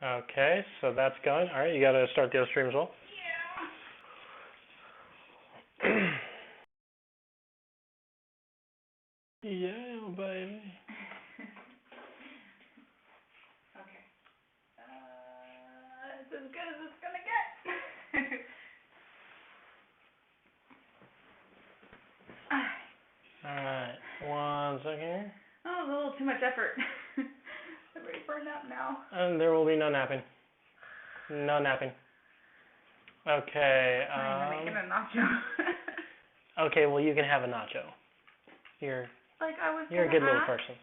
Okay, so that's going. All right, you got to start the other stream as well. Yeah. Yeah, baby. Okay. It's as good as it's gonna get. All right, 1 second here. Oh, it was a little too much effort. I'm ready for a nap now. And there will be no napping. No napping. Okay. I'm making a nacho. Okay, well you can have a nacho. You're a good little person.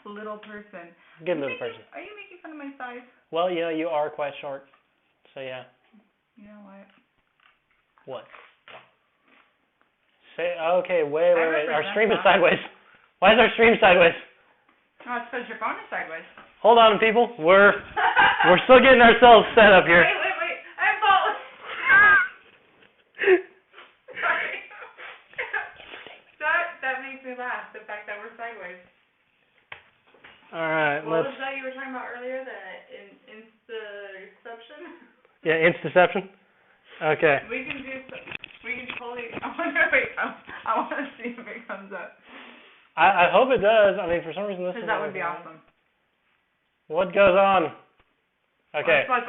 Little person. Good little person. Are you making fun of my size? Well, you know, you are quite short. So yeah. You know what? What? Say okay, wait. Our stream is sideways. Why is our stream sideways? Oh, it's because your phone is sideways. Hold on, people. We're still getting ourselves set up here. Wait. I'm falling. Sorry. That makes me laugh, the fact that we're sideways. All right, What was that you were talking about earlier? The Instaception? Yeah, Instaception? Okay. We can totally... I want to see if it comes up. I hope it does. I mean, for some reason this is... That would be awesome. What goes on? Okay. Watch.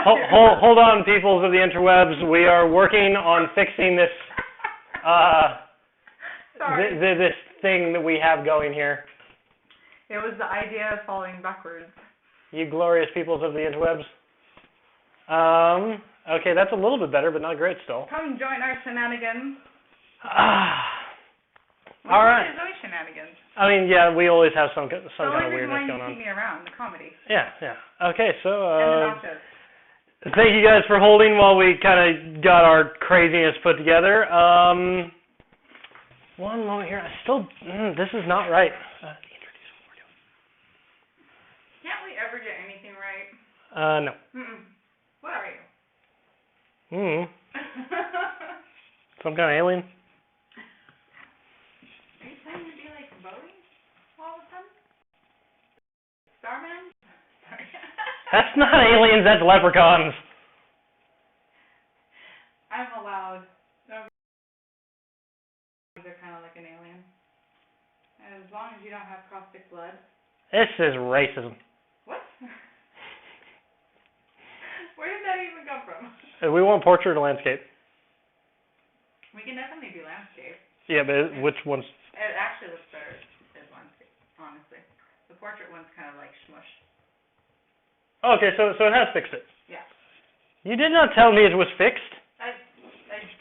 Hold on, peoples of the interwebs. We are working on fixing this this thing that we have going here. It was the idea of falling backwards. You glorious peoples of the interwebs. Okay, that's a little bit better, but not great still. Come join our shenanigans. All right. There's always shenanigans. I mean, yeah, we always have some kind of weirdness going on. Keep me around, the comedy. Yeah. Okay, so and the nachos. Thank you guys for holding while we kind of got our craziness put together. One moment here. This is not right. Introduce what we're doing. Can't we ever get anything right? No. What are you? Some kind of alien? Are you saying to be like voting all the time? Starman? Sorry. That's not aliens, that's leprechauns. I'm allowed. They're kind of like an alien. As long as you don't have caustic blood. This is racism. What? Where did that even come from? We want portrait or landscape. We can definitely do landscape. Yeah, but which one's... It actually looks better as landscape, honestly. The portrait one's kind of like smush. Okay, so it has fixed it. Yeah. You did not tell me it was fixed. I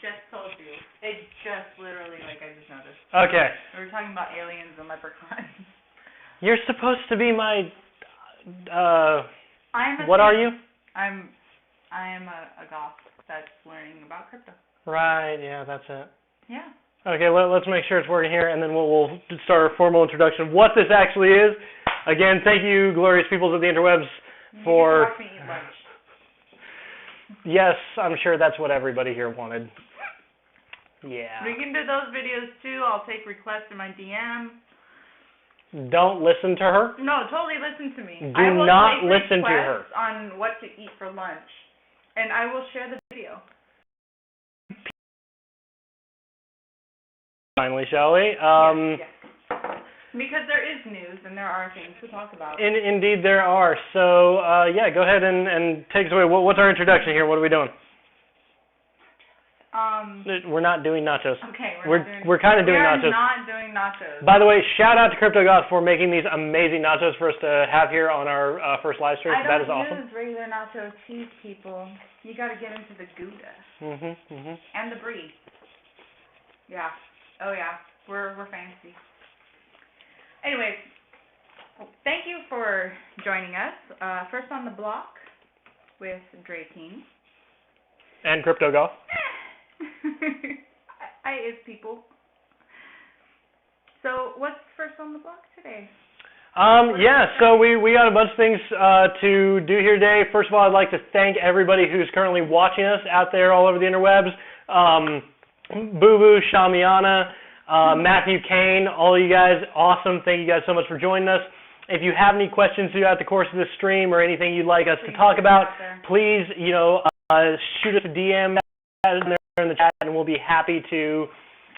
just told you. It just literally, I just noticed. Okay. We were talking about aliens and leprechauns. You're supposed to be my... What are you? I am a goth that's learning about crypto. Right, yeah, that's it. Yeah. Okay, let's make sure it's working here, and then we'll start a formal introduction of what this actually is. Again, thank you, glorious peoples of the interwebs, for... You can watch me eat lunch. Yes, I'm sure that's what everybody here wanted. Yeah. We can do those videos too. I'll take requests in my DM. Don't listen to her. No, totally listen to me. Do not listen to her. On what to eat for lunch, and I will share the video. Finally, shall we? Yes. Because there is news and there are things to talk about. Indeed, there are. So, yeah, go ahead and take us away. What's our introduction here? What are we doing? We're not doing nachos. Okay, we're kind of doing nachos. We're not doing nachos. By the way, shout out to CryptoGoth for making these amazing nachos for us to have here on our first live stream. That is awesome. I don't use regular nacho cheese, people. You got to get into the Gouda. And the brie. Yeah. Oh yeah. We're fancy. Anyways, thank you for joining us. First on the block with Dre King. And CryptoGoth. I is people. So what's first on the block today? So we got a bunch of things to do here today. First of all, I'd like to thank everybody who's currently watching us out there all over the interwebs. Boo Boo, Shamiana, Matthew Kane, all of you guys, awesome. Thank you guys so much for joining us. If you have any questions throughout the course of this stream or anything you'd like us to talk about, please, shoot us a DM in the chat, and we'll be happy to.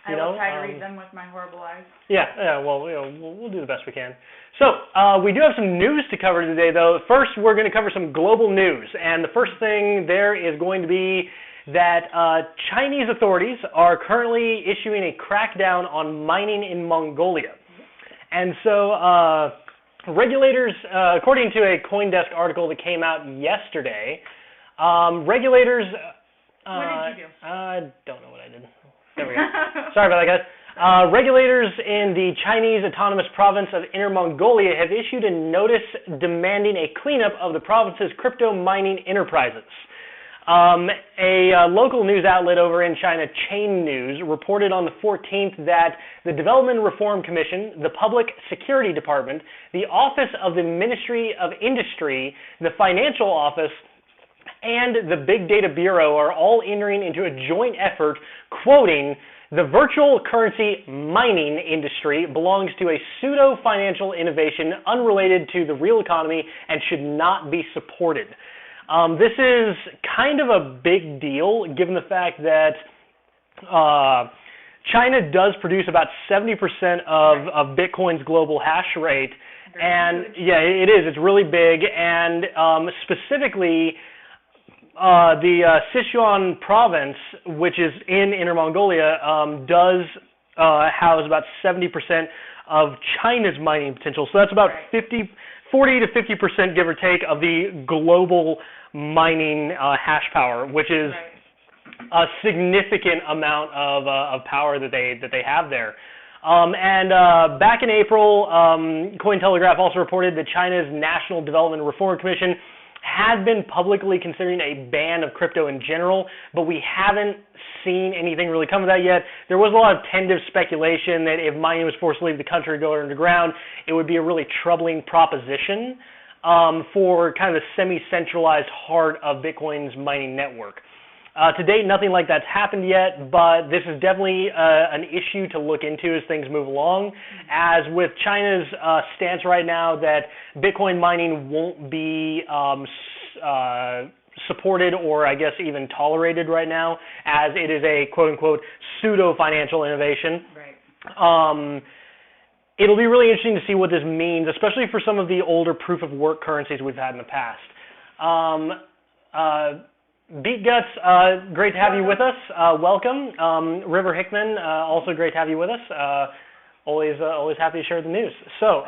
I will try to read them with my horrible eyes. Yeah. Well, we'll do the best we can. So we do have some news to cover today, though. First, we're going to cover some global news, and the first thing there is going to be that Chinese authorities are currently issuing a crackdown on mining in Mongolia, and so. Regulators, according to a CoinDesk article that came out yesterday, regulators... what did you do? I don't know what I did. There we go. Sorry about that, guys. Regulators in the Chinese autonomous province of Inner Mongolia have issued a notice demanding a cleanup of the province's crypto mining enterprises. A local news outlet over in China, Chain News, reported on the 14th that the Development Reform Commission, the Public Security Department, the Office of the Ministry of Industry, the Financial Office, and the Big Data Bureau are all entering into a joint effort, quoting, "The virtual currency mining industry belongs to a pseudo-financial innovation unrelated to the real economy and should not be supported." This is kind of a big deal, given the fact that China does produce about 70% of Bitcoin's global hash rate. And yeah, it is. It's really big. And specifically, the Sichuan province, which is in Inner Mongolia, does house about 70% of China's mining potential. So that's about 40 to 50%, give or take, of the global mining hash power, which is a significant amount of power that they have there. And back in April, Cointelegraph also reported that China's National Development Reform Commission had been publicly considering a ban of crypto in general, but we haven't seen anything really come of that yet. There was a lot of tentative speculation that if mining was forced to leave the country or go underground, it would be a really troubling proposition for kind of the semi-centralized heart of Bitcoin's mining network. To date, nothing like that's happened yet, but this is definitely an issue to look into as things move along. As with China's stance right now that Bitcoin mining won't be supported or I guess even tolerated right now, as it is a quote-unquote pseudo-financial innovation. Right. It'll be really interesting to see what this means, especially for some of the older proof-of-work currencies we've had in the past. Beat Guts, great to have you with us. Welcome. River Hickman, also great to have you with us. Always happy to share the news. So,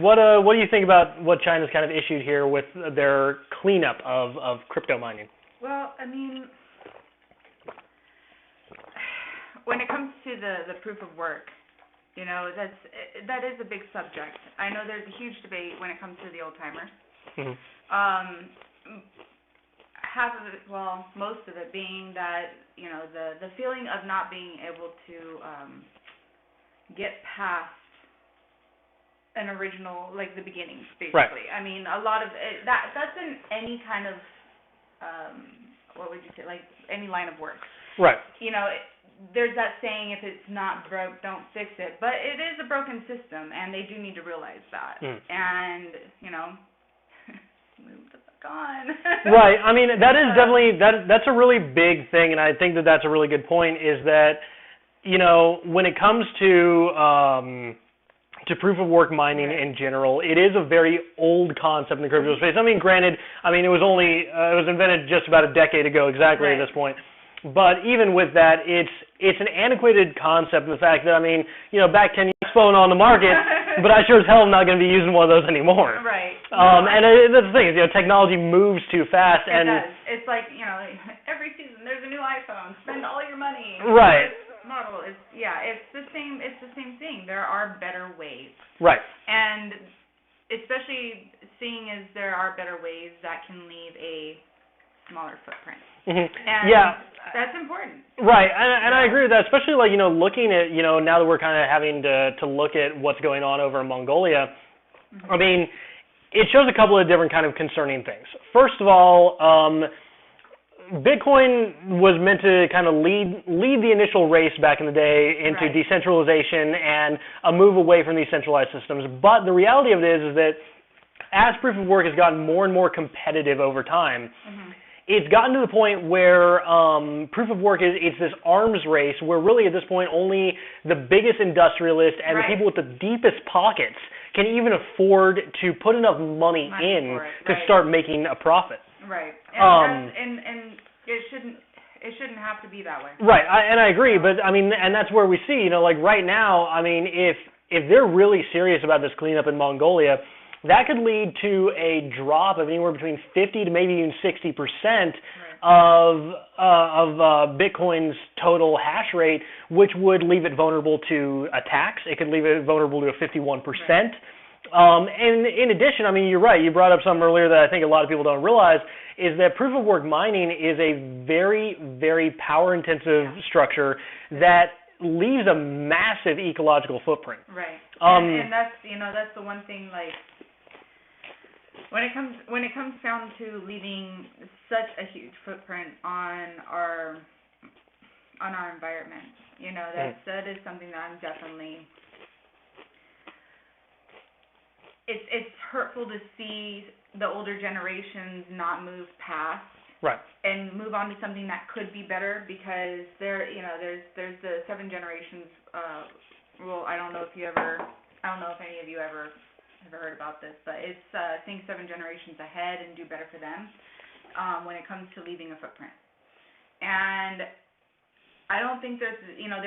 what do you think about what China's kind of issued here with their cleanup of crypto mining? Well, I mean, when it comes to the proof of work, that is a big subject. I know there's a huge debate when it comes to the old timers. Mm-hmm. Half of it, well, most of it being that, the feeling of not being able to get past an original, like the beginnings, basically. Right. I mean, a lot of it, that's in any kind of, what would you say, like any line of work. Right. There's that saying, if it's not broke, don't fix it. But it is a broken system, and they do need to realize that. And, move the fuck on. Right. I mean, that is definitely, that's a really big thing, and I think that that's a really good point, is that, when it comes to proof of work mining in general, it is a very old concept in the crypto space. I mean, granted, it was invented just about a decade ago exactly at this point. But even with that, it's an antiquated concept. The fact that, back 10 years phone on the market, but I sure as hell am not going to be using one of those anymore. Right. And that's the thing, technology moves too fast. It does. It's like, every season there's a new iPhone. Spend all your money. Right. This model is, it's the same thing. There are better ways. Right. And especially seeing as there are better ways that can leave a smaller footprint. Mm-hmm. And that's important. Right, and I agree with that, especially looking at, now that we're kind of having to look at what's going on over in Mongolia. Mm-hmm. It shows a couple of different kind of concerning things. First of all, Bitcoin was meant to kind of lead the initial race back in the day into Right. decentralization and a move away from these centralized systems. But the reality of it is that as proof of work has gotten more and more competitive over time, it's gotten to the point where proof of work is it's this arms race where really at this point only the biggest industrialists and the Right. people with the deepest pockets can even afford to put enough money in for it. to Right. start making a profit. Right. And it shouldn't have to be that way. Right, and I agree, but I mean, and that's where we see, like right now, I mean, if they're really serious about this cleanup in Mongolia, that could lead to a drop of anywhere between 50 to maybe even 60% of Bitcoin's total hash rate, which would leave it vulnerable to attacks. It could leave it vulnerable to a 51%. And in addition, I mean, you're right. You brought up something earlier that I think a lot of people don't realize is that proof of work mining is a very, very power-intensive structure that leaves a massive ecological footprint. Right. And that's that's the one thing, like when it comes down to leaving such a huge footprint on our environment, that is something that I'm definitely. It's hurtful to see the older generations not move past and move on to something that could be better, because there's the 7 generations rule. I don't know if any of you ever heard about this, but it's think 7 generations ahead and do better for them when it comes to leaving a footprint. And I don't think they're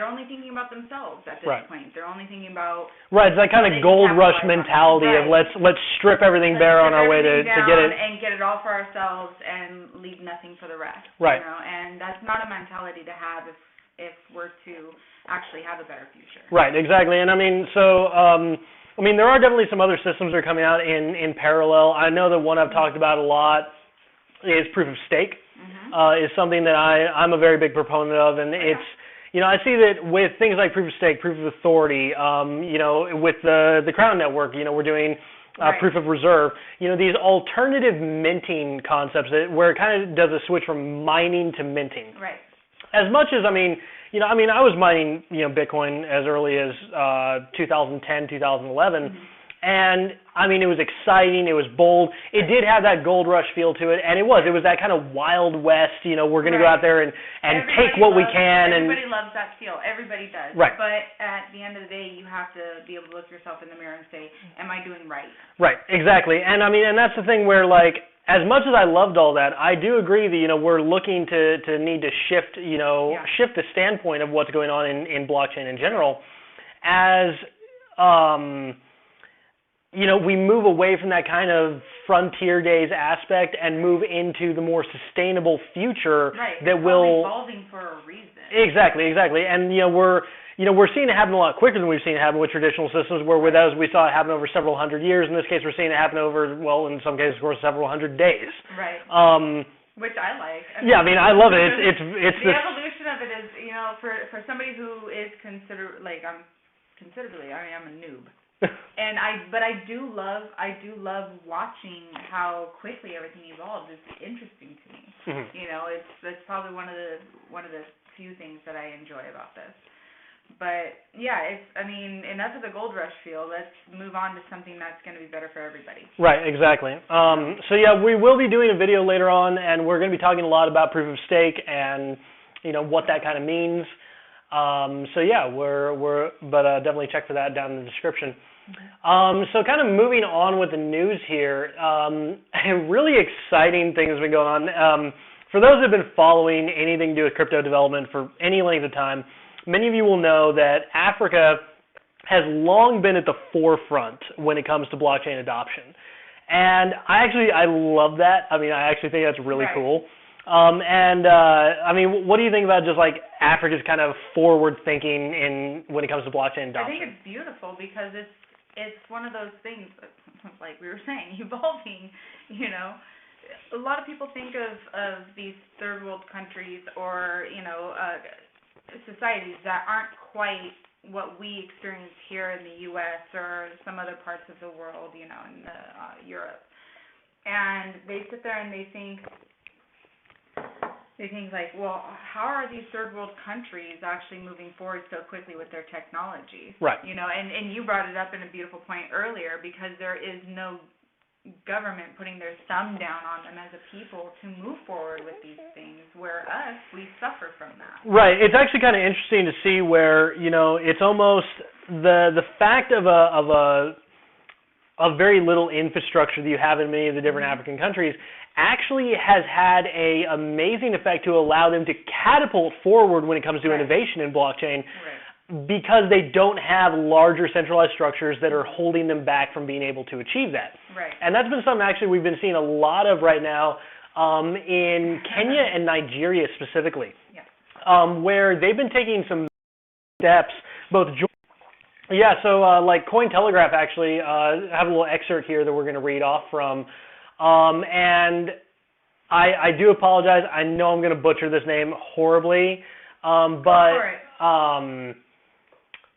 only thinking about themselves at this point. They're only thinking about it's that kind of gold rush mentality of let's strip everything bare on our way to get it and get it all for ourselves and leave nothing for the rest. Right. And that's not a mentality to have if we're to actually have a better future. Right, exactly. And I mean, so there are definitely some other systems that are coming out in parallel. I know that one I've talked about a lot is proof of stake. Is something that I'm a very big proponent of, and it's, I see that with things like proof of stake, proof of authority, with the Crown Network, we're doing proof of reserve, these alternative minting concepts where it kind of does a switch from mining to minting. Right. As much as, I was mining, Bitcoin as early as 2010, 2011. And, it was exciting, it was bold, it did have that gold rush feel to it, and it was that kind of Wild West, we're going to go out there and take what we can. Everybody loves that feel, everybody does. Right. But at the end of the day, you have to be able to look yourself in the mirror and say, am I doing right? Right, exactly. And, and that's the thing where, like, as much as I loved all that, I do agree that, we're looking to need to shift, shift the standpoint of what's going on in blockchain in general as, we move away from that kind of frontier days aspect and move into the more sustainable future that will evolving for a reason. Exactly. And we're seeing it happen a lot quicker than we've seen it happen with traditional systems, where with those we saw it happen over several hundred years. In this case, we're seeing it happen over, well, in some cases, of course, several hundred days. Right. Which I like. I love it. It's the evolution of it is, for somebody who is I'm a noob. But I do love watching how quickly everything evolves. It's interesting to me. That's probably one of the few things that I enjoy about this. But yeah, enough of the gold rush feel. Let's move on to something that's going to be better for everybody. Right, exactly. So yeah, we will be doing a video later on, and we're going to be talking a lot about proof of stake and what that kind of means. So yeah, but definitely check for that down in the description. So kind of moving on with the news here, a really exciting thing has been going on. For those who have been following anything to do with crypto development for any length of time, many of you will know that Africa has long been at the forefront when it comes to blockchain adoption. And I love that. I actually think that's really cool. What do you think about just like Africa's kind of forward thinking when it comes to blockchain adoption? I think it's beautiful because it's one of those things, like we were saying, evolving. A lot of people think of these third world countries or societies that aren't quite what we experience here in the U.S. or some other parts of the world, in Europe. And they sit there and they think, They think like, well, how are these third world countries actually moving forward so quickly with their technology? Right. You know, and you brought it up in a beautiful point earlier, because there is no government putting their thumb down on them as a people to move forward with these things, where us, we suffer from that. Right. It's actually kind of interesting to see where, it's almost the fact of very little infrastructure that you have in many of the different African countries actually has had a amazing effect to allow them to catapult forward when it comes to innovation in blockchain. Right. Because they don't have larger centralized structures that are holding them back from being able to achieve that. Right. And that's been something actually we've been seeing a lot of right now in Kenya and Nigeria specifically, where they've been taking some steps, both. So like Cointelegraph actually have a little excerpt here that we're going to read off from. And I do apologize. I know I'm going to butcher this name horribly. But go for it.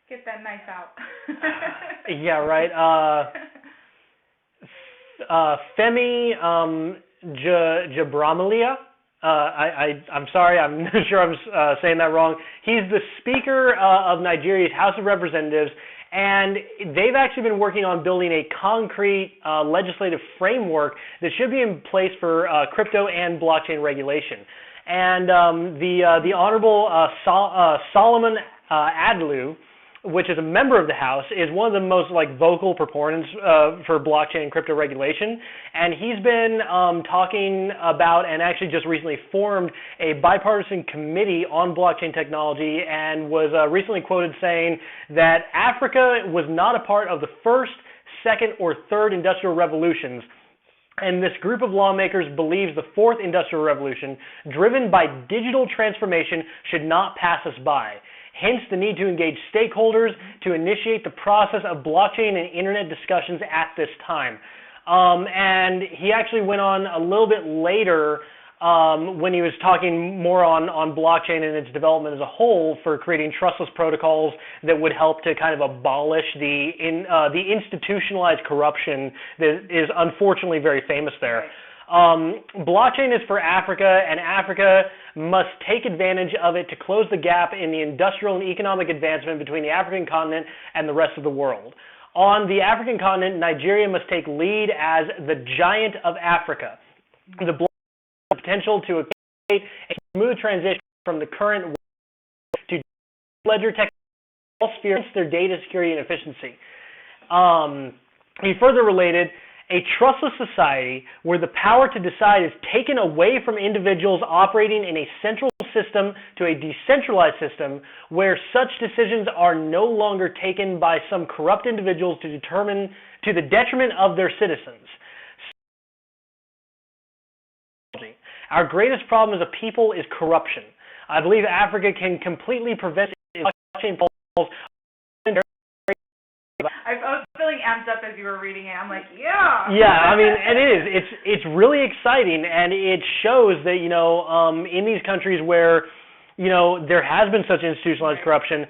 Get that knife out. Yeah, right. Femi Jabramalia. I'm sorry, I'm not sure I'm saying that wrong. He's the Speaker of Nigeria's House of Representatives, and they've actually been working on building a concrete legislative framework that should be in place for crypto and blockchain regulation. And the Honorable Solomon Adlu, which is a member of the House, is one of the most vocal proponents for blockchain and crypto regulation, and he's been talking about and actually just recently formed a bipartisan committee on blockchain technology, and was recently quoted saying that Africa was not a part of the first, second, or third industrial revolutions. And this group of lawmakers believes the fourth industrial revolution, driven by digital transformation, should not pass us by. Hence the need to engage stakeholders to initiate the process of blockchain and internet discussions at this time. And he actually went on a little bit later when he was talking more on blockchain and its development as a whole for creating trustless protocols that would help to kind of abolish the institutionalized corruption that is unfortunately very famous there. Blockchain is for Africa, and Africa must take advantage of it to close the gap in the industrial and economic advancement between the African continent and the rest of the world. On the African continent, Nigeria must take lead as the giant of Africa. The blockchain has the potential to create a smooth transition from the current to ledger technology in all spheres, their data security and efficiency. He further related, a trustless society where the power to decide is taken away from individuals operating in a central system to a decentralized system where such decisions are no longer taken by some corrupt individuals to the detriment of their citizens. Our greatest problem as a people is corruption. I believe Africa can completely prevent blockchain falls. I was feeling amped up as you were reading it. I'm like, yeah. Yeah, I mean, it is. It's really exciting, and it shows that, in these countries where, there has been such institutionalized corruption,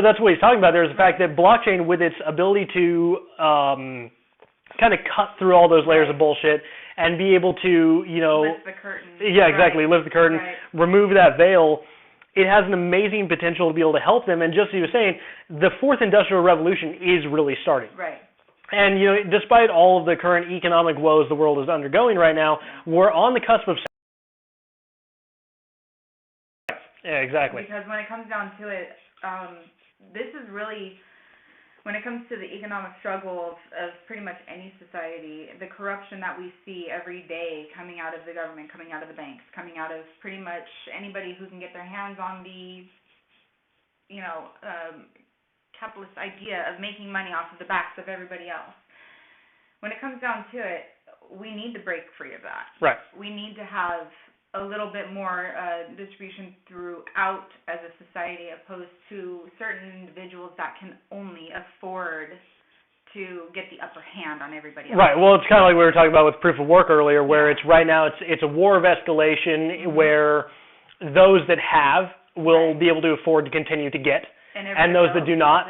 that's what he's talking about. There's the fact that blockchain, with its ability to kind of cut through all those layers of bullshit and be able to, lift the curtain. Yeah, exactly. Lift the curtain, remove that veil. It has an amazing potential to be able to help them. And just as you were saying, the fourth industrial revolution is really starting. Right. And, despite all of the current economic woes the world is undergoing right now, we're on the cusp of... Yeah, exactly. Because when it comes down to it, this is really... When it comes to the economic struggle of pretty much any society, the corruption that we see every day coming out of the government, coming out of the banks, coming out of pretty much anybody who can get their hands on the, capitalist idea of making money off of the backs of everybody else. When it comes down to it, we need to break free of that. Right. We need to have a little bit more distribution throughout as a society, opposed to certain individuals that can only afford to get the upper hand on everybody else. Right. Well, it's kind of like we were talking about with proof of work earlier, where it's right now it's a war of escalation where those that have will be able to afford to continue to get, and those that do not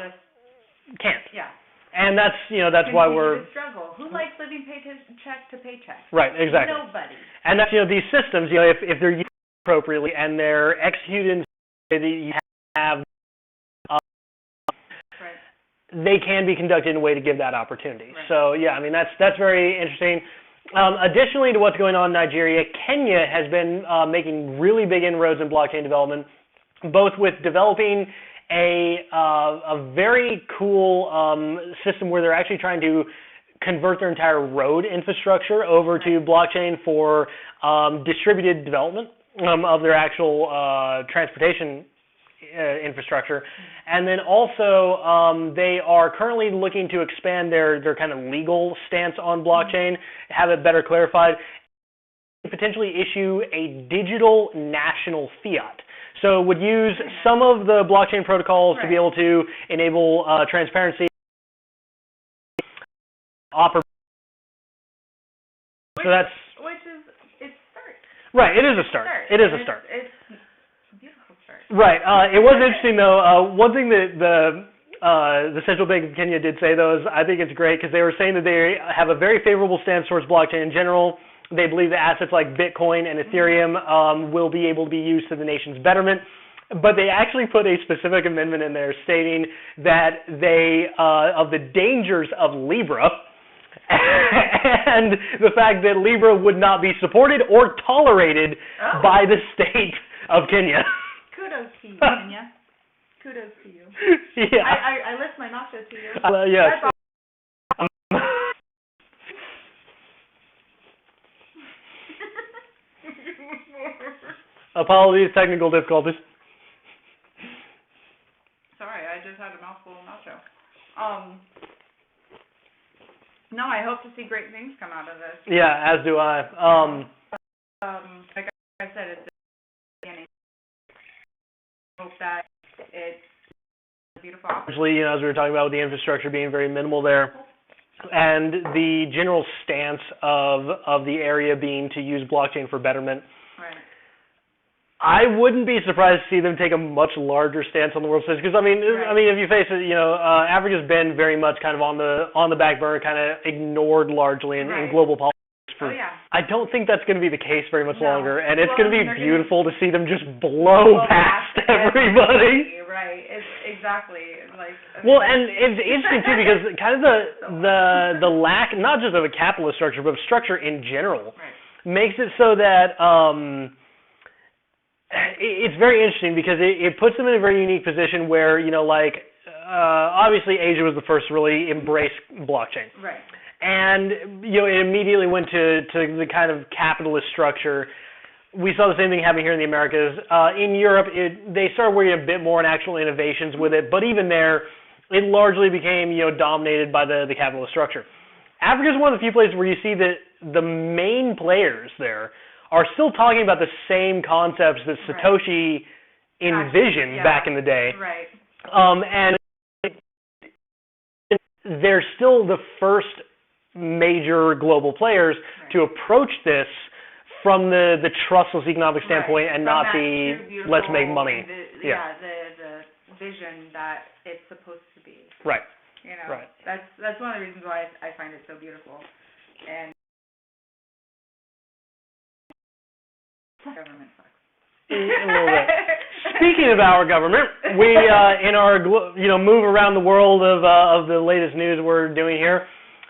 can't. Yeah. And that's why we're struggle. Who likes living paycheck to paycheck? Right, exactly. Nobody. And that's these systems, if they're appropriately and they're executed in a way that you have, they can be conducted in a way to give that opportunity. Right. So yeah, I mean that's very interesting. Additionally to what's going on in Nigeria, Kenya has been making really big inroads in blockchain development, both with developing a very cool system where they're actually trying to convert their entire road infrastructure over to blockchain for distributed development of their actual transportation infrastructure. And then also they are currently looking to expand their kind of legal stance on blockchain, have it better clarified, potentially issue a digital national fiat. So it would use some of the blockchain protocols to be able to enable transparency. So that's it's start. Right, it is a start. It is a start. It's a beautiful start. Right. It was interesting though. One thing that the Central Bank of Kenya did say though is I think it's great because they were saying that they have a very favorable stance towards blockchain in general. They believe that assets like Bitcoin and Ethereum will be able to be used to the nation's betterment. But they actually put a specific amendment in there stating that they of the dangers of Libra. And the fact that Libra would not be supported or tolerated by the state of Kenya. Kudos to you, Kenya. Kudos to you. Yeah. I lift my nacho to you. Yes. That's Apologies, technical difficulties. Sorry, I just had a mouthful of nacho. No, I hope to see great things come out of this. Yeah, as do I. Like I said, it's the beginning. I hope that it's a beautiful opportunity. Obviously, as we were talking about with the infrastructure being very minimal there, and the general stance of the area being to use blockchain for betterment. Right. I wouldn't be surprised to see them take a much larger stance on the world stage because I mean, if you face it, Africa's been very much kind of on the back burner, kind of ignored largely in global politics. I don't think that's going to be the case very much longer, and it's going to be beautiful to see them just blow past everybody. Right. It's exactly like. Well, and it's interesting too because kind of the lack not just of a capitalist structure but of structure in general makes it so that. It's very interesting because it puts them in a very unique position where, obviously Asia was the first to really embrace blockchain. Right. And, it immediately went to the kind of capitalist structure. We saw the same thing happen here in the Americas. In Europe, they started working a bit more on actual innovations with it, but even there, it largely became, dominated by the capitalist structure. Africa is one of the few places where you see that the main players there are still talking about the same concepts that Satoshi envisioned back in the day. Right. And they're still the first major global players to approach this from the trustless economic standpoint and not the let's make money. The vision that it's supposed to be. Right. That's one of the reasons why I find it so beautiful. And government sucks. A little bit. Speaking of our government, we in our move around the world of the latest news we're doing here,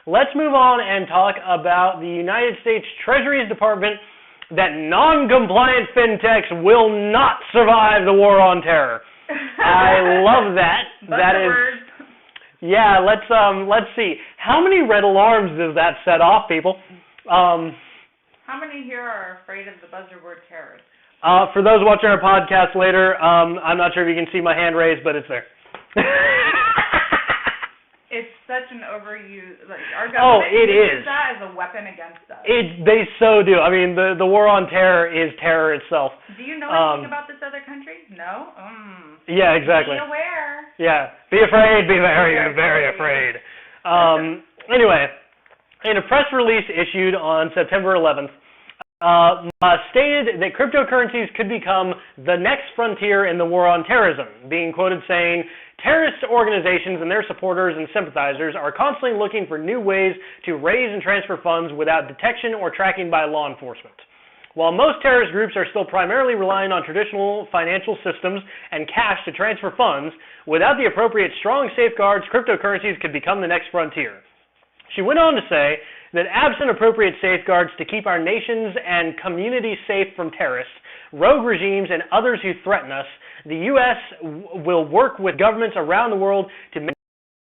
let's move on and talk about the United States Treasury's Department that non-compliant fintechs will not survive the war on terror. I love that. That is. Words. Yeah, let's see. How many red alarms does that set off, people? How many here are afraid of the buzzword terrorist? For those watching our podcast later, I'm not sure if you can see my hand raised, but it's there. It's such an overused, our government uses that as a weapon against us. They so do. I mean, the war on terror is terror itself. Do you know anything about this other country? No? Yeah, exactly. Be aware. Yeah. Be afraid. Be very, very afraid. Anyway, in a press release issued on September 11th, stated that cryptocurrencies could become the next frontier in the war on terrorism, being quoted saying, terrorist organizations and their supporters and sympathizers are constantly looking for new ways to raise and transfer funds without detection or tracking by law enforcement. While most terrorist groups are still primarily relying on traditional financial systems and cash to transfer funds, without the appropriate strong safeguards, cryptocurrencies could become the next frontier. She went on to say that absent appropriate safeguards to keep our nations and communities safe from terrorists, rogue regimes, and others who threaten us, the U.S. will work with governments around the world to make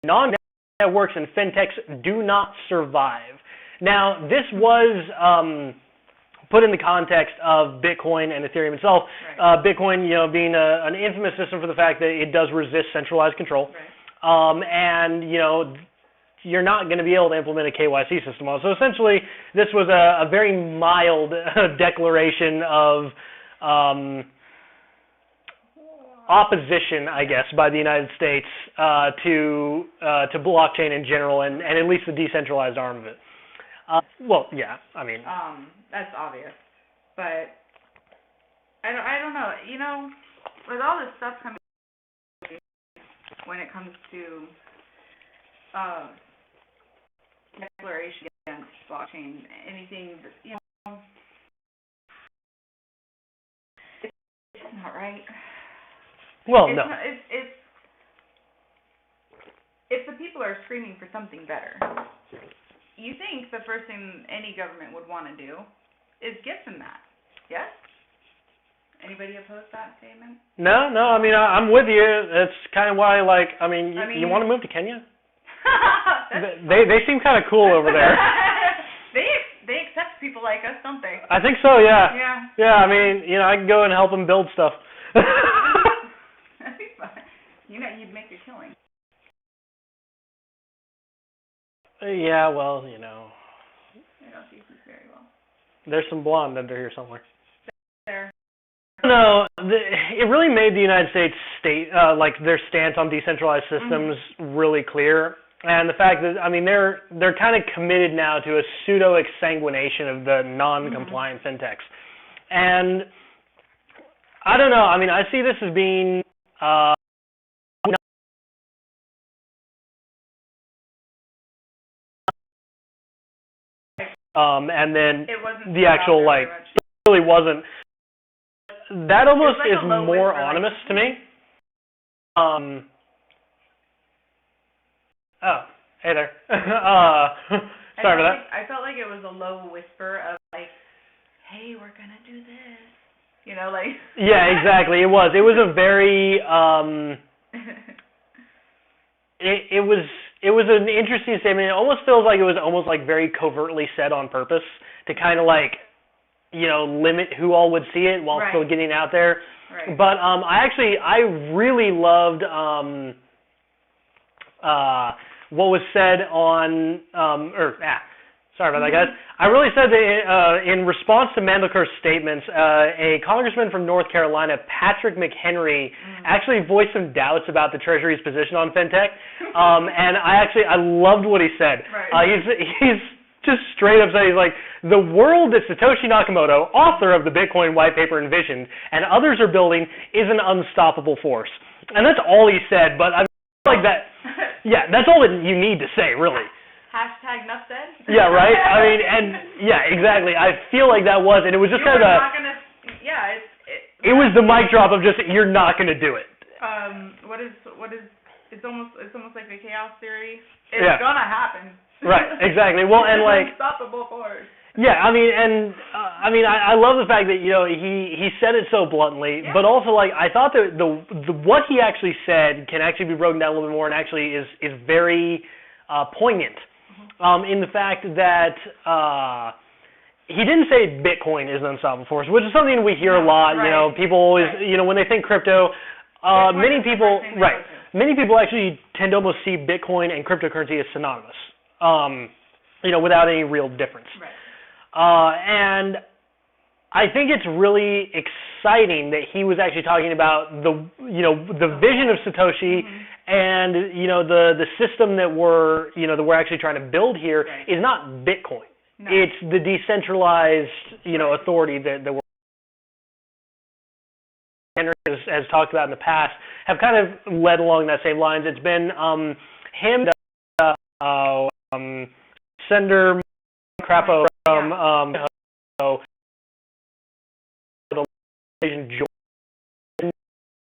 non-networks and fintechs do not survive. Now, this was put in the context of Bitcoin and Ethereum itself. Right. Bitcoin, being an infamous system for the fact that it does resist centralized control. Right. And, you're not going to be able to implement a KYC system on it. So essentially, this was a very mild declaration of opposition, I guess, by the United States to blockchain in general, and at least the decentralized arm of it. Well, yeah, I mean, that's obvious, but I don't know. With all this stuff coming, when it comes to declaration against blockchain, anything, it's not right. Well, it's no. Not, it's if the people are screaming for something better, you think the first thing any government would want to do is give them that. Yes? Anybody oppose that statement? No, I mean, I'm with you. That's kind of why, you want to move to Kenya? They seem kind of cool over there. They accept people like us, don't they? I think so, yeah. Yeah. Yeah, I mean, I can go and help them build stuff. That'd be fun. You'd make your killing. Yeah, well, I don't see this very well. There's some blonde under here somewhere. There. No, it really made the United States their stance on decentralized systems really clear, and the fact that they're kind of committed now to a pseudo exsanguination of the non-compliant fintechs, and I don't know. I mean, I see this as being and then the actual it really wasn't. That almost is more ominous to me. Oh, hey there. Sorry about that. I felt like it was a low whisper of hey, we're gonna do this. Yeah, exactly. It was a very It was an interesting statement. It almost feels like it was almost very covertly said on purpose to kind of limit who all would see it while still getting out there. Right. But I really loved what was said on sorry about that, guys. I really said that in response to Mandelskar's statements, a congressman from North Carolina, Patrick McHenry, actually voiced some doubts about the Treasury's position on fintech, and I loved what he said. Right. He's just straight up saying, he's like, the world that Satoshi Nakamoto, author of the Bitcoin white paper, envisioned, and others are building, is an unstoppable force. And that's all he said, but I feel like that, yeah, that's all that you need to say, really. Hashtag enough said. Yeah, right? I mean, and yeah, exactly. I feel like that was, and it was just kind of it was the mic drop of just, you're not going to do it. What is, it's almost like the chaos theory. It's gonna happen. Right, exactly. Well, and unstoppable force. Yeah, I mean, and I love the fact that he said it so bluntly, but also I thought that the what he actually said can actually be broken down a little bit more, and actually is very poignant in the fact that he didn't say Bitcoin is an unstoppable force, which is something we hear a lot. Right. People always when they think crypto, many people actually tend to almost see Bitcoin and cryptocurrency as synonymous. Without any real difference. Right. And I think it's really exciting that he was actually talking about the vision of Satoshi and the system that we're actually trying to build here is not Bitcoin. No. It's the decentralized authority that we're has talked about in the past, have kind of led along that same lines. It's been him, Sender Crapo from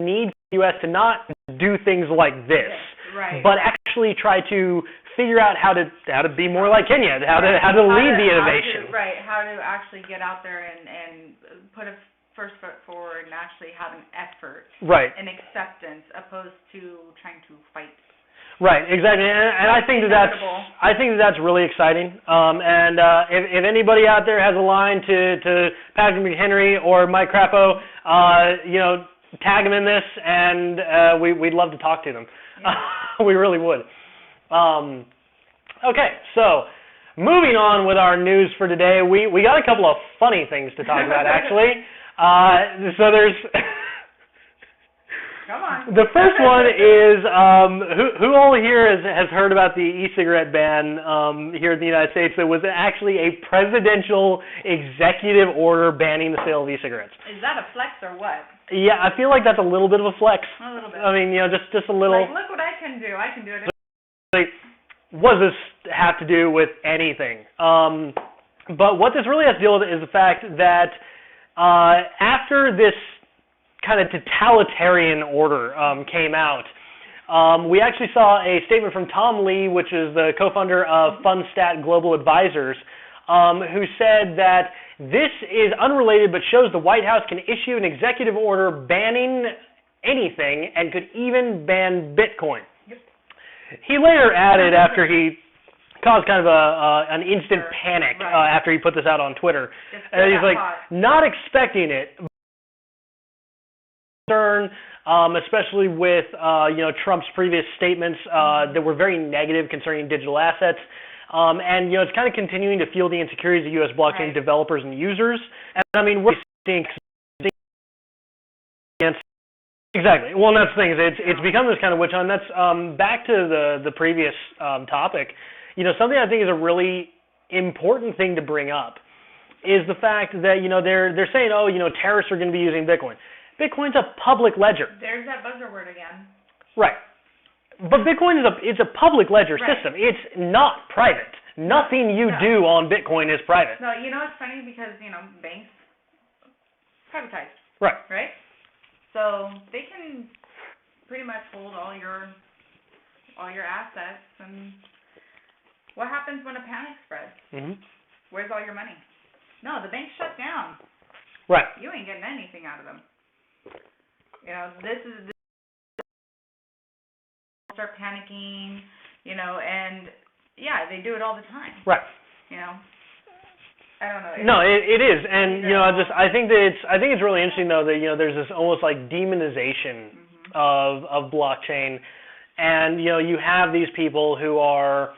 need for the U.S. to not do things like this, right, but actually try to figure out how to be more like Kenya, how to lead the innovation. How to actually get out there and put a first foot forward and actually have an effort, right, an acceptance, opposed to trying to fight. Right, exactly, and I think that's really exciting. And if anybody out there has a line to Patrick McHenry or Mike Crapo, tag them in this, and we'd love to talk to them. Yeah. We really would. Okay, so moving on with our news for today, we got a couple of funny things to talk about actually. So there's. Come on. The first one is who all here has heard about the e-cigarette ban here in the United States? There was actually a presidential executive order banning the sale of e-cigarettes. Is that a flex or what? Yeah, I feel like that's a little bit of a flex. A little bit. I mean, just a little. Like, look what I can do. I can do it. Like, what does this have to do with anything? But what this really has to deal with is the fact that after this kind of totalitarian order came out, we actually saw a statement from Tom Lee, which is the co-founder of FunStat Global Advisors, who said that this is unrelated but shows the White House can issue an executive order banning anything and could even ban Bitcoin. Yep. He later added, after he caused kind of an instant panic after he put this out on Twitter, he's like, not expecting it, concern, especially with Trump's previous statements that were very negative concerning digital assets, and it's kind of continuing to fuel the insecurities of U.S. blockchain developers and users. And I mean, we're seeing exactly. Well, that's the thing. It's become this kind of witch hunt. That's back to the previous topic. Something I think is a really important thing to bring up is the fact that they're saying, terrorists are going to be using Bitcoin. Bitcoin's a public ledger. There's that buzzword again. Right. But Bitcoin is a public ledger system. It's not private. Nothing you do on Bitcoin is private. No, it's funny because, banks privatized. Right. Right? So they can pretty much hold all your assets, and what happens when a panic spreads? Mm-hmm. Where's all your money? No, the banks shut down. Right. You ain't getting anything out of them. This start panicking, and they do it all the time. Right. I don't know. No, it is, and I think it's really interesting though that there's this almost like demonization of blockchain, and you have these people who are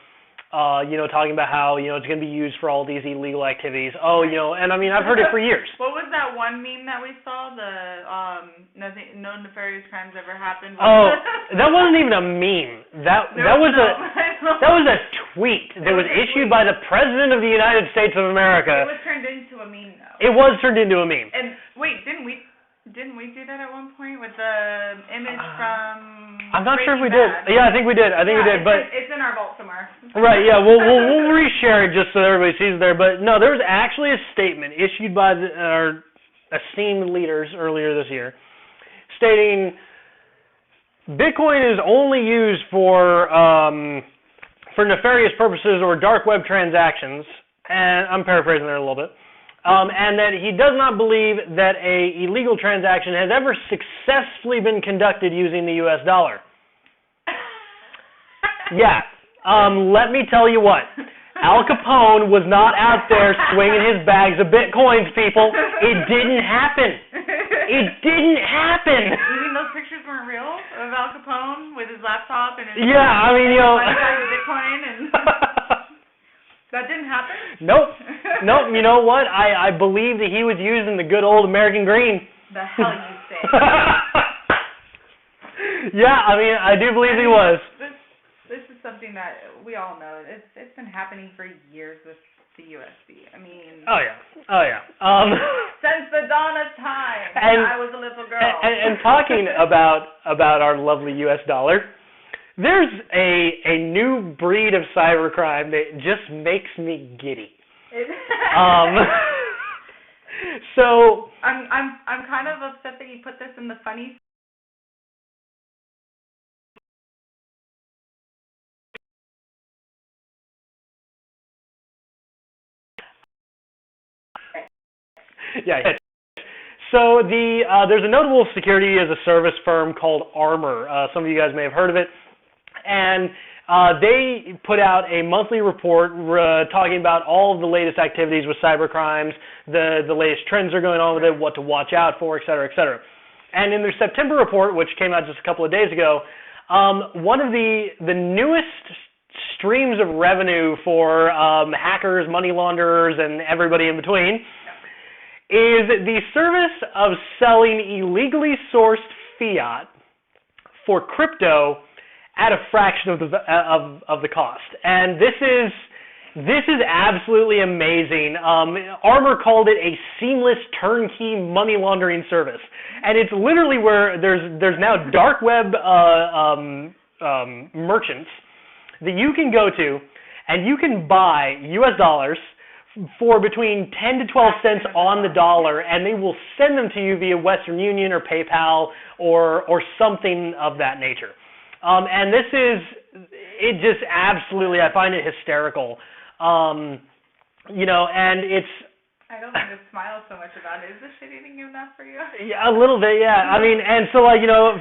talking about how it's going to be used for all these illegal activities. And I mean I've heard it for years. What was that one meme that we saw? No nefarious crimes ever happened. Oh, that wasn't even a meme. That was a tweet that was issued by the President of the United States of America. It was turned into a meme though. It was turned into a meme. And wait, didn't we do that at one point with the image from? I'm not sure if we did. Yeah, I think we did. But it's in our vault somewhere. Right. Yeah. We'll reshare it just so everybody sees it there. But no, there was actually a statement issued by our esteemed leaders earlier this year, stating Bitcoin is only used for nefarious purposes or dark web transactions, and I'm paraphrasing there a little bit. And that he does not believe that a illegal transaction has ever successfully been conducted using the U.S. dollar. Yeah. Let me tell you what. Al Capone was not out there swinging his bags of Bitcoins, people. It didn't happen. It didn't happen. You mean those pictures weren't real of Al Capone with his laptop and his Bitcoin and... That didn't happen? Nope. You know what? I believe that he was using the good old American green. The hell you say? Yeah, I mean, I do believe he was. This is something that we all know. It's been happening for years with the USD. I mean. Oh yeah. Since the dawn of time, when I was a little girl. And talking about our lovely U.S. dollar. There's a new breed of cybercrime that just makes me giddy. So I'm kind of upset that you put this in the funny Yeah. So there's a notable security as a service firm called Armor. Some of you guys may have heard of it. And they put out a monthly report talking about all of the latest activities with cybercrimes, the latest trends that are going on with it, what to watch out for, et cetera, et cetera. And in their September report, which came out just a couple of days ago, one of the newest streams of revenue for hackers, money launderers, and everybody in between is the service of selling illegally sourced fiat for crypto at a fraction of the cost. And this is absolutely amazing. Armor called it a seamless turnkey money laundering service, and it's literally where there's now dark web merchants that you can go to, and you can buy U.S. dollars for between 10 to 12 cents on the dollar, and they will send them to you via Western Union or PayPal or something of that nature. And it just absolutely, I find it hysterical. And it's... I don't think to smile so much about it. Is this shit eating enough for you? Yeah, a little bit, yeah. I mean, and so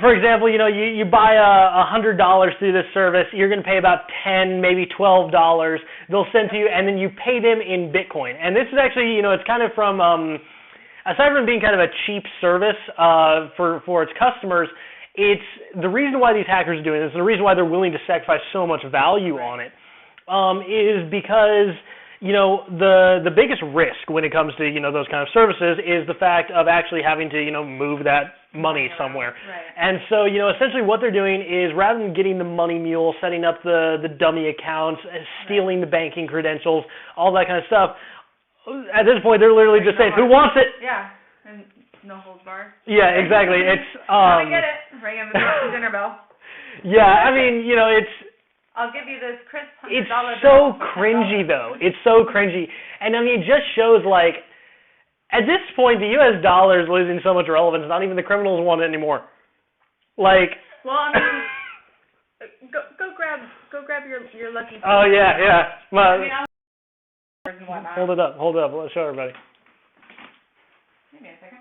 for example, you buy $100 through this service, you're going to pay about $10, maybe $12. They'll send to you, and then you pay them in Bitcoin. And this is actually, it's kind of from, aside from being kind of a cheap service for its customers, it's the reason why these hackers are doing this, and the reason why they're willing to sacrifice so much value on it, is because the biggest risk when it comes to those kind of services is the fact of actually having to move that money somewhere. Right. And so essentially what they're doing is, rather than getting the money mule, setting up the dummy accounts, stealing the banking credentials, all that kind of stuff, at this point they're literally just saying, who wants it? Yeah. And no holds barred. Yeah, exactly. It's I get it. Ring in the dinner bell. Yeah, I mean, it's... I'll give you this crisp $100. It's so cringy, though. It's so cringy. And, I mean, it just shows, at this point, the U.S. dollar is losing so much relevance, not even the criminals want it anymore. Well, I mean, go grab your lucky... Oh, yeah. Well, and whatnot. hold it up. Let's show everybody. Give me a second.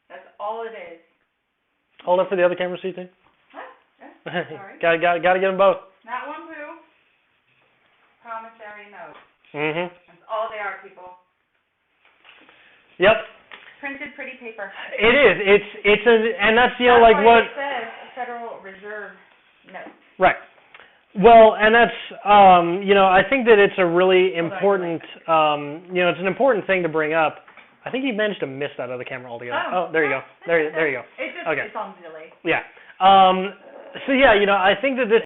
That's all it is. Hold up for the other camera, see too. What? Yeah, sorry. Gotta get them both. Not one poo. Promissory note. Mhm. That's all they are, people. Yep. Printed pretty paper. It is. And that's That's what it says Federal Reserve note. Right. Well, and that's I think that it's a really important it's an important thing to bring up. I think you managed to miss that other camera altogether. Oh, there you go. There you go. It's on delay. Yeah. So yeah, I think that this is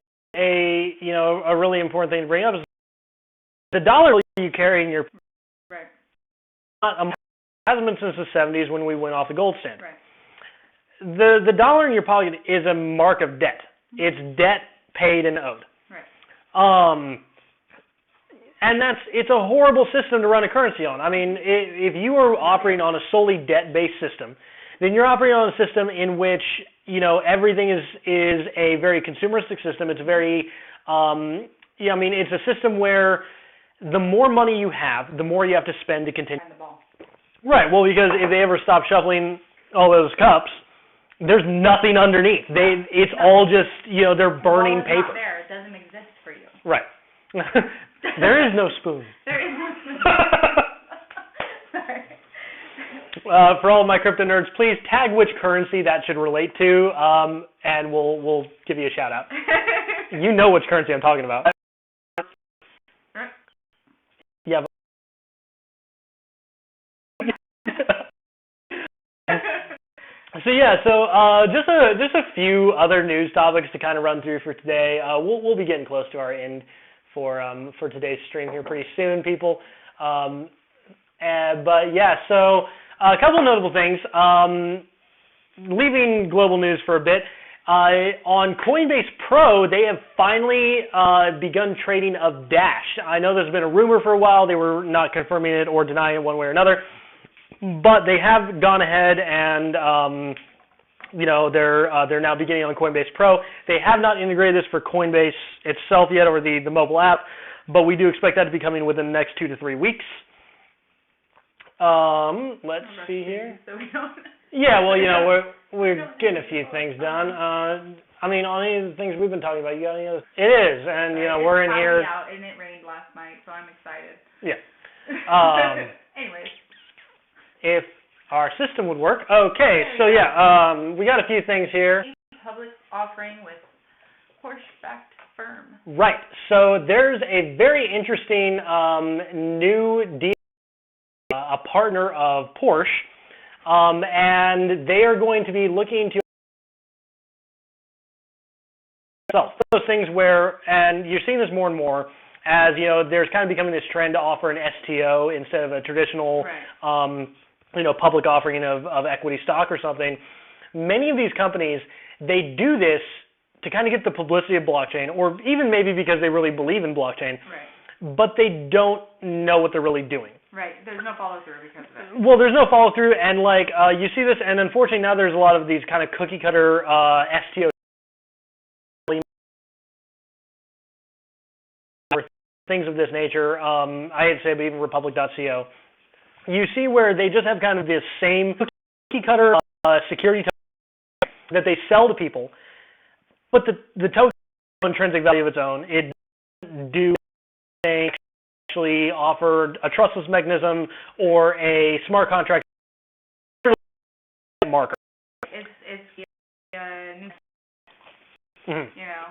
a really important thing to bring up is the dollar you carry in your hasn't been since the 70s when we went off the gold standard. Right. The dollar in your pocket is a mark of debt. It's debt paid and owed. Right. And it's a horrible system to run a currency on. I mean, if you are operating on a solely debt-based system, then you're operating on a system in which, everything is a very consumeristic system. It's very, it's a system where the more money you have, the more you have to spend to continue. And the ball. Right. Well, because if they ever stop shuffling all those cups, there's nothing underneath. It's all just, they're burning paper. Not there. It doesn't exist for you. Right. There is no spoon. There is no spoon. Sorry. For all of my crypto nerds, please tag which currency that should relate to, and we'll give you a shout out. You know which currency I'm talking about. Yeah. Just a few other news topics to kind of run through for today. We'll be getting close to our end for today's stream here pretty soon, people. But yeah, so a couple of notable things. Leaving global news for a bit. On Coinbase Pro, they have finally begun trading of Dash. I know there's been a rumor for a while. They were not confirming it or denying it one way or another. But they have gone ahead and they're now beginning on Coinbase Pro. They have not integrated this for Coinbase itself yet over the mobile app, but we do expect that to be coming within the next 2 to 3 weeks. Let's see here. So we don't. Yeah, well, we're getting a few things done. I mean, on any of the things we've been talking about, you got any other? It is, and we're in here. It's cloudy out, and it rained last night, so I'm excited. Yeah. Anyways. If our system would work. Okay, so we got a few things here. Public offering with Porsche-backed firm. Right. So there's a very interesting new deal, a partner of Porsche, and they are going to be looking to sell those things where, and you're seeing this more and more, as there's kind of becoming this trend to offer an STO instead of a traditional, public offering of equity stock or something. Many of these companies, they do this to kind of get the publicity of blockchain, or even maybe because they really believe in blockchain, but they don't know what they're really doing. Right. There's no follow through because of it. Well, there's no follow through, and you see this, and unfortunately now there's a lot of these kind of cookie cutter STO things of this nature. I hate to say, but even Republic.co. You see where they just have kind of this same cookie cutter security token that they sell to people, but the token has intrinsic value of its own. It doesn't do anything, actually offer a trustless mechanism or a smart contract marker. It's new.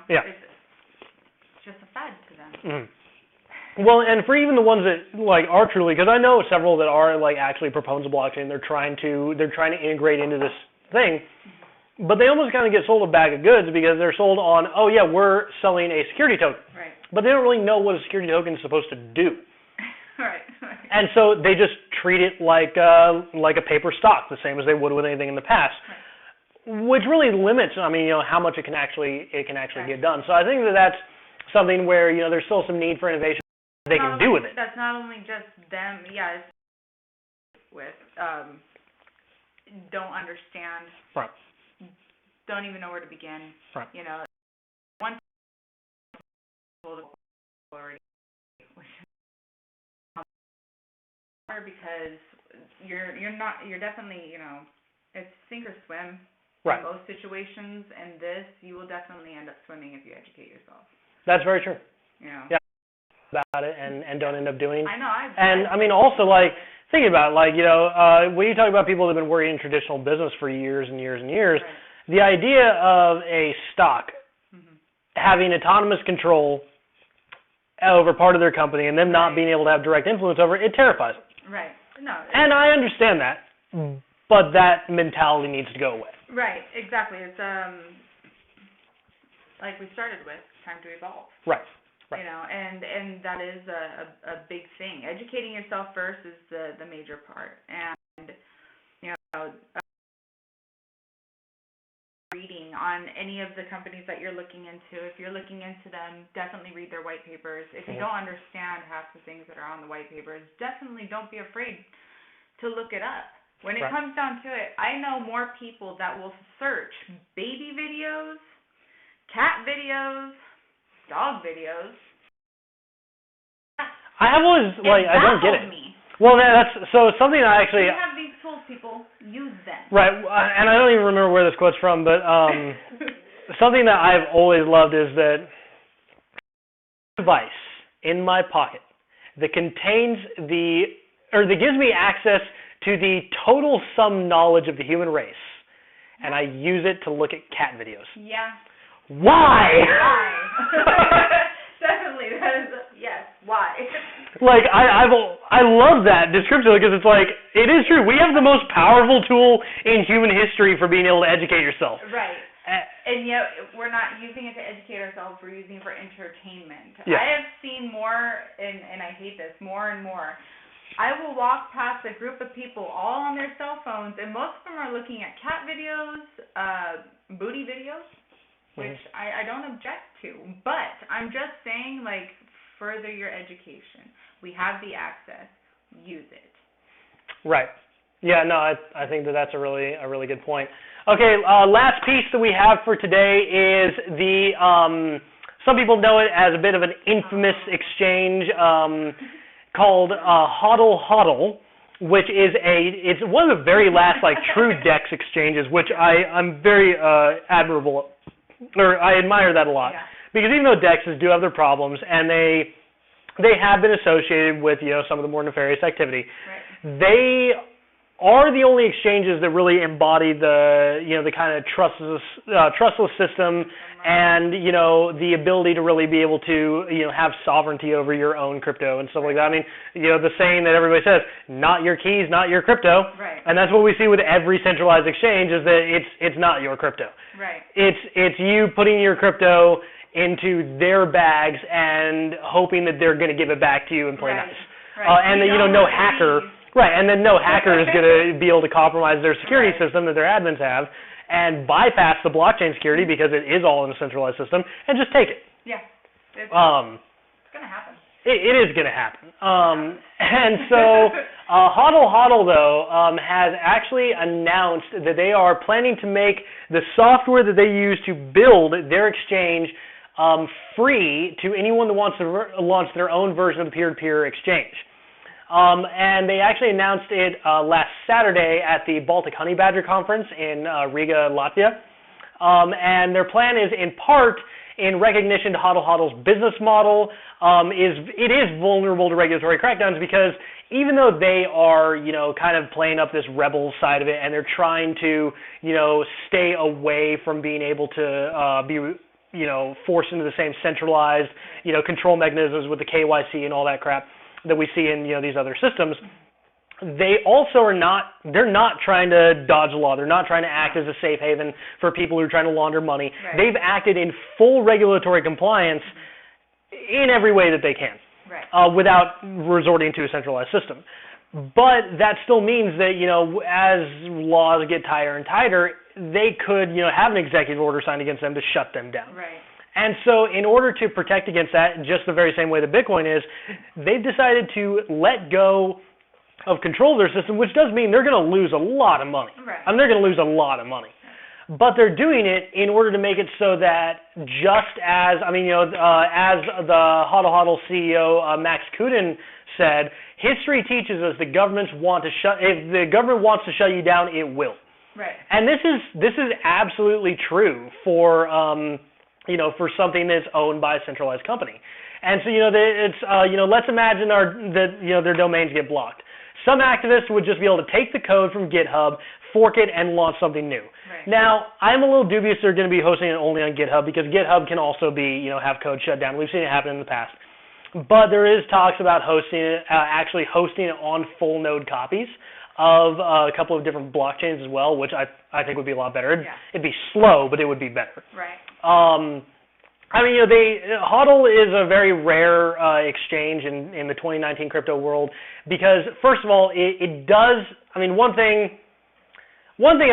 Yeah. It's just a fad to them. Mm-hmm. Well, and for even the ones that are truly, because I know several that are actually proponents of blockchain, they're trying to integrate into this thing, but they almost kind of get sold a bag of goods because they're sold on, we're selling a security token, right? But they don't really know what a security token is supposed to do. Right. And so they just treat it like a paper stock, the same as they would with anything in the past, which really limits, how much it can actually get done. So I think that's something where there's still some need for innovation. They can do with it. That's not only just them, it's with don't understand, right? Don't even know where to begin, right? One already, because you're definitely it's sink or swim in most situations, and this you will definitely end up swimming if you educate yourself. That's very true. Yeah. About it and don't end up doing. I know. Also thinking about when you talk about people that have been working in traditional business for years and years and years, the idea of a stock having autonomous control over part of their company and them not being able to have direct influence over it terrifies them. Right. No. And I understand that, but that mentality needs to go away. Right. Exactly. It's like we started with, time to evolve. Right. And that is a big thing. Educating yourself first is the major part, and reading on any of the companies that you're looking into. If you're looking into them, definitely read their white papers. If you don't understand half the things that are on the white papers, definitely don't be afraid to look it up. When it comes down to it, I know more people that will search baby videos, cat videos, dog videos. I have always I don't get it. Me. Well, that's so something I actually. You have these tools, people use them. Right, and I don't even remember where this quote's from, but something that I've always loved is that device in my pocket that contains that gives me access to the total sum knowledge of the human race, and I use it to look at cat videos. Yeah. Why? Definitely, that is yes. Why? I love that description because it's it is true. We have the most powerful tool in human history for being able to educate yourself. Right. And yet we're not using it to educate ourselves. We're using it for entertainment. Yeah. I have seen more, and I hate this, more and more. I will walk past a group of people all on their cell phones, and most of them are looking at cat videos, booty videos, which I don't object to. But I'm just saying, further your education. We have the access. Use it. Right. Yeah, no, I think that's a really good point. Okay, last piece that we have for today is some people know it as a bit of an infamous exchange called HODL HODL, which is it's one of the very last like true DEX exchanges, which I'm very admirable, or I admire that a lot. Yeah. Because even though DEXs do have their problems, and they have been associated with some of the more nefarious activity, Right. they are the only exchanges that really embody the kind of trustless system and the ability to really be able to have sovereignty over your own crypto and stuff like that. I mean, the saying that everybody says, not your keys, not your crypto. Right. And that's what we see with every centralized exchange, is that it's not your crypto. Right. It's you putting your crypto into their bags and hoping that they're going to give it back to you and play Right. nice. Right. And then no hacker. Right, and then no hacker is going to be able to compromise their security Right. system that their admins have and bypass the blockchain security because it is all in a centralized system and just take it. Yeah. It's going to happen. It is going to happen. And so HODL HODL, though, has actually announced that they are planning to make the software that they use to build their exchange free to anyone that wants to launch their own version of the peer-to-peer exchange. And they actually announced it last Saturday at the Baltic Honey Badger Conference in Riga, Latvia. And their plan is, in part, in recognition to HODL HODL's business model, it is vulnerable to regulatory crackdowns because even though they are, kind of playing up this rebel side of it, and they're trying to, stay away from being able to be, forced into the same centralized, control mechanisms with the KYC and all that crap that we see in these other systems, they also they're not trying to dodge the law. They're not trying to act as a safe haven for people who are trying to launder money. Right. They've acted in full regulatory compliance in every way that they can, Right. without resorting to a centralized system. But that still means that, as laws get tighter and tighter, they could, have an executive order signed against them to shut them down. Right. And so in order to protect against that, just the very same way that Bitcoin is, they've decided to let go of control of their system, which does mean they're going to lose a lot of money. Right. I mean, they're going to lose a lot of money. But they're doing it in order to make it so that just as, as the HODL HODL CEO, Max Kudin, said, history teaches us that governments if the government wants to shut you down, it will. Right. And this is absolutely true for for something that's owned by a centralized company. And so, let's imagine their domains get blocked. Some activists would just be able to take the code from GitHub, fork it, and launch something new. Right. Now, I'm a little dubious they're going to be hosting it only on GitHub because GitHub can also be, have code shut down. We've seen it happen in the past. But there is talks about actually hosting it on full node copies of a couple of different blockchains as well, which I think would be a lot better. It'd be slow, but it would be better. Right. HODL is a very rare exchange in the 2019 crypto world because, first of all, it does. One thing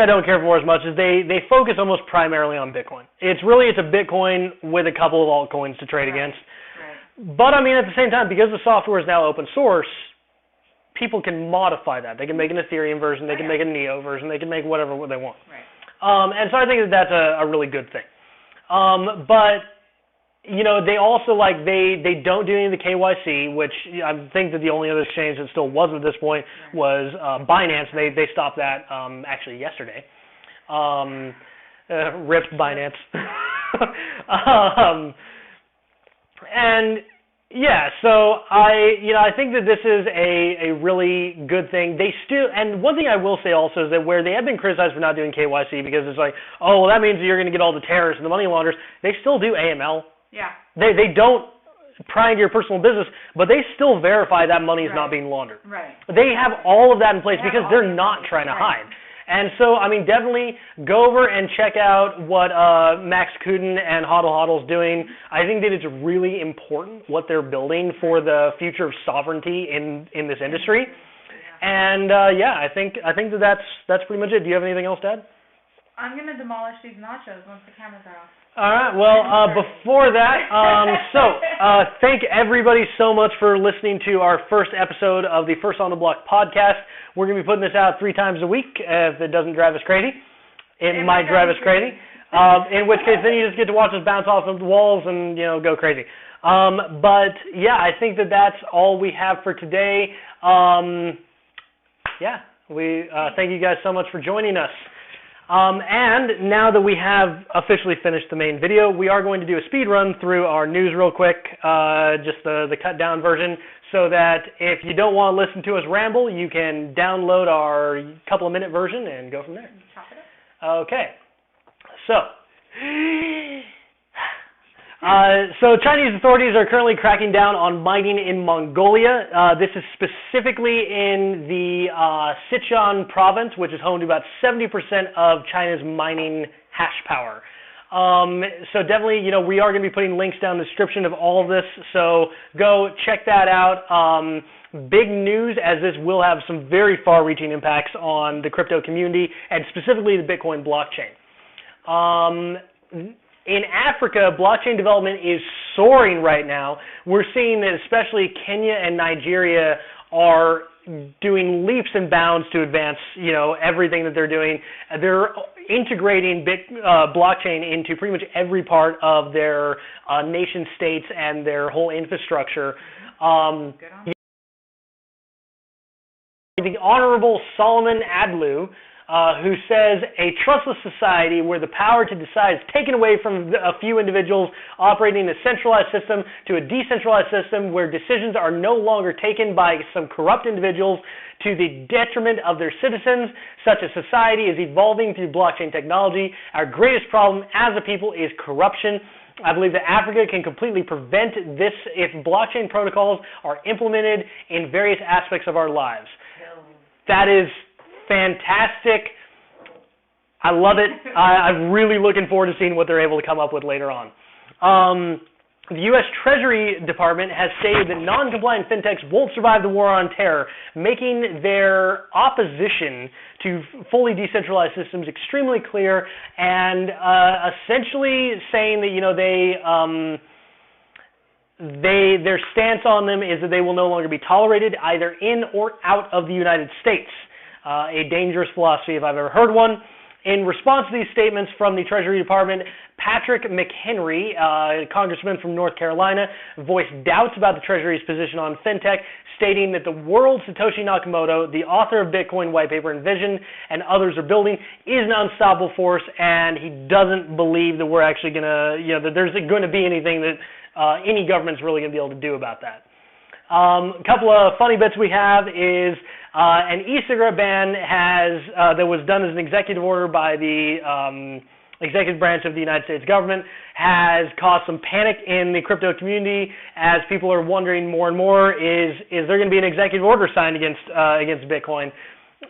I don't care for as much is they focus almost primarily on Bitcoin. It's a Bitcoin with a couple of altcoins to trade against. Right. But at the same time, because the software is now open source, people can modify that. They can make an Ethereum version, they can make a Neo version, they can make whatever they want. Right. And so I think that's a really good thing. But they also they don't do any of the KYC, which I think that the only other exchange that still was at this point was Binance. They stopped that actually yesterday. Ripped Binance. And yeah, so I think that this is a really good thing. And one thing I will say also is that where they have been criticized for not doing KYC because it's that means that you're going to get all the terrorists and the money launderers, they still do AML. Yeah. They don't pry into your personal business, but they still verify that money is not being laundered. Right. They have all of that in place because they're not trying to hide. And so, definitely go over and check out what Max Kudin and HODL HODL's doing. I think that it's really important what they're building for the future of sovereignty in this industry. And I think that's pretty much it. Do you have anything else to add? I'm going to demolish these nachos once the cameras are off. All right. Well, before that, thank everybody so much for listening to our first episode of the First on the Block podcast. We're going to be putting this out 3 times a week if it doesn't drive us crazy. It might drive us crazy. In which case, then you just get to watch us bounce off of the walls and, go crazy. But, yeah, I think that's all we have for today. We thank you guys so much for joining us. And now that we have officially finished the main video, we are going to do a speed run through our news real quick, just the cut down version, so that if you don't want to listen to us ramble, you can download our couple of minute version and go from there. Okay. So Chinese authorities are currently cracking down on mining in Mongolia. This is specifically in the Sichuan province, which is home to about 70% of China's mining hash power. So definitely, we are going to be putting links down in the description of all of this, so go check that out. Big news, as this will have some very far-reaching impacts on the crypto community, and specifically the Bitcoin blockchain. In Africa, blockchain development is soaring right now. We're seeing that especially Kenya and Nigeria are doing leaps and bounds to advance, everything that they're doing. They're integrating blockchain into pretty much every part of their nation states and their whole infrastructure. The Honorable Solomon Adlu, who says a trustless society where the power to decide is taken away from a few individuals operating a centralized system to a decentralized system where decisions are no longer taken by some corrupt individuals to the detriment of their citizens. Such a society is evolving through blockchain technology. Our greatest problem as a people is corruption. I believe that Africa can completely prevent this if blockchain protocols are implemented in various aspects of our lives. That is fantastic. I love it. I'm really looking forward to seeing what they're able to come up with later on. The U.S. Treasury Department has stated that non-compliant fintechs won't survive the war on terror, making their opposition to fully decentralized systems extremely clear, and essentially saying that their stance on them is that they will no longer be tolerated either in or out of the United States. A dangerous philosophy if I've ever heard one. In response to these statements from the Treasury Department, Patrick McHenry, a congressman from North Carolina, voiced doubts about the Treasury's position on fintech, stating that the world Satoshi Nakamoto, the author of Bitcoin white paper Envision, and others are building, is an unstoppable force, and he doesn't believe that we're actually going to, that there's going to be anything that any government's really going to be able to do about that. A couple of funny bits we have is an e-cigarette ban that was done as an executive order by the executive branch of the United States government has caused some panic in the crypto community as people are wondering more and more, is there going to be an executive order signed against Bitcoin?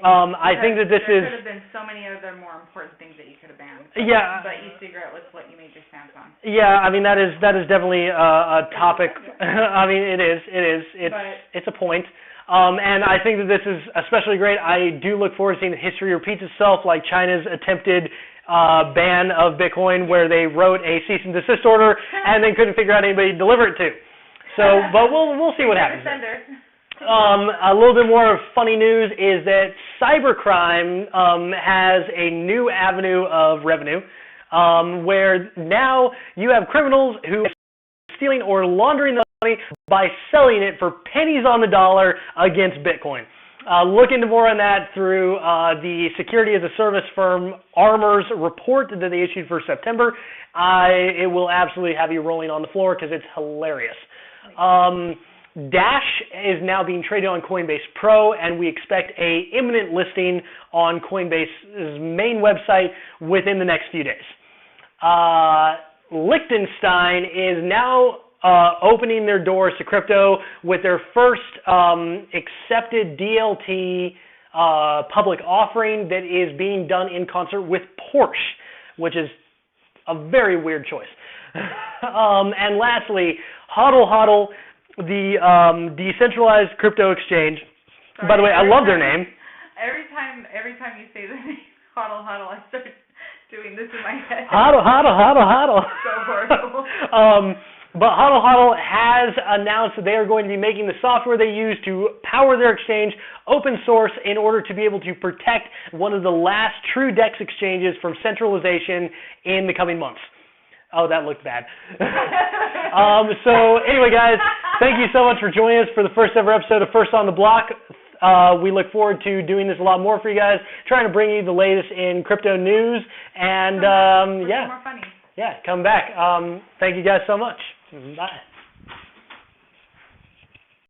I think that there could have been so many other more important things that you could have banned. Yeah. But e-cigarette was what you made your stance on. Yeah, I mean that is definitely a topic. I mean it is. It's a point. And I think that this is especially great. I do look forward to seeing history repeats itself, like China's attempted ban of Bitcoin, where they wrote a cease and desist order and then couldn't figure out anybody to deliver it to. So, but we'll see what happens. A little bit more funny news is that cybercrime has a new avenue of revenue, where now you have criminals who are stealing or laundering the money by selling it for pennies on the dollar against Bitcoin. Look into more on that through the security as a service firm Armor's report that they issued for September. It will absolutely have you rolling on the floor because it's hilarious. Dash is now being traded on Coinbase Pro, and we expect a imminent listing on Coinbase's main website within the next few days. Liechtenstein is now opening their doors to crypto with their first accepted DLT public offering that is being done in concert with Porsche, which is a very weird choice. And lastly, HODL, the decentralized crypto exchange. By the way, I love their name. Every time you say the name HODL, I start doing this in my head. Hodl, hodl, hodl, hodl. So horrible. But Hodl Hodl has announced that they are going to be making the software they use to power their exchange open source in order to be able to protect one of the last true DEX exchanges from centralization in the coming months. Oh, that looked bad. So anyway, guys, thank you so much for joining us for the first ever episode of First on the Block. We look forward to doing this a lot more for you guys, trying to bring you the latest in crypto news, and More funny. yeah, come back. Thank you guys so much. Bye.